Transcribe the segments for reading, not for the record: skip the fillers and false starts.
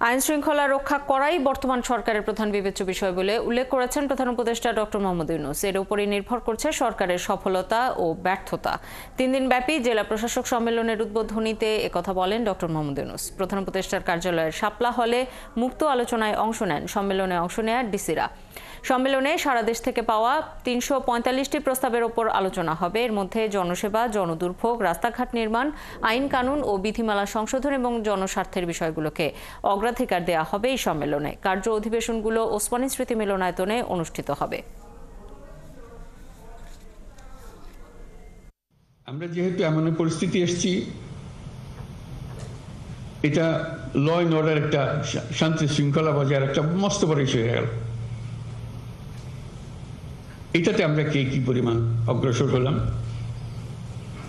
আইন শৃঙ্খলা রক্ষা করাই বর্তমান সরকারের প্রধান বিবেচ্য বিষয় বলে উল্লেখ করেছেন প্রধান উপদেষ্টা ডক্টর মোহাম্মদ ইউনূস। এর উপরই নির্ভর করছে সরকারের সফলতা ও ব্যর্থতা। 3 দিনব্যাপী জেলা প্রশাসক সম্মেলনের উদ্বোধনীতে একথা বলেন ডক্টর মোহাম্মদ ইউনূস। প্রধান উপদেষ্টার কার্যালয়ের শাপলা হলে মুক্ত আলোচনায় অংশ নেন। সম্মেলনে অংশ নেয় ডিসিরা। সম্মেলনে সারা দেশ থেকে পাওয়া 345টি প্রস্তাবের ওপর আলোচনা হবে। এর মধ্যে জনসেবা, জনদুর্ভোগ, রাস্তাঘাট নির্মাণ, আইন কানুন ও বিধিমালা সংশোধন এবং জনস্বার্থের বিষয়গুলোকে অগ্রাধিকার দেওয়া হবে। এই সম্মেলনে কার্য অধিবেশনগুলো ওসমানী স্মৃতি মিলনায়তনে অনুষ্ঠিত হবে। আমরা যেহেতু এমন পরিস্থিতি এসেছি, এটা ল অ্যান্ড অর্ডার, একটা শান্তি শৃঙ্খলা বজায় একটা মস্ত বড় ইস্যু হয়ে গেল। এটাতে আমরা কি পরিমাণ অগ্রসর হলাম,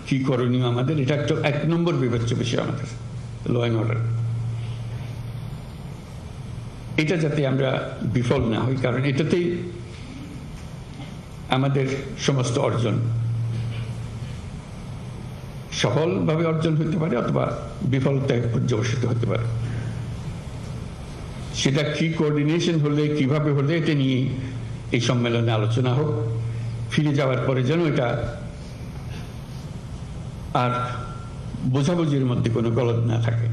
কি করণীয় আমাদের, এটা একটা 1 নম্বর বিবেচ্য বিষয় আমাদের ল অ্যান্ড অর্ডার। এটা যাতে আমরা বিফল না হই, কারণ এটাতেই আমাদের সমস্ত অর্জন সফলভাবে অর্জন হতে পারে অথবা বিফলতায় পর্যবসিত হতে পারে। সেটা কি কোঅর্ডিনেশন হলে, কিভাবে হলে, এটা নিয়ে এই সম্মেলনে আলোচনা হোক। ফিরে যাওয়ার পরে যেন এটা আর বোঝাবুঝির মধ্যে কোনো গলদ না থাকে।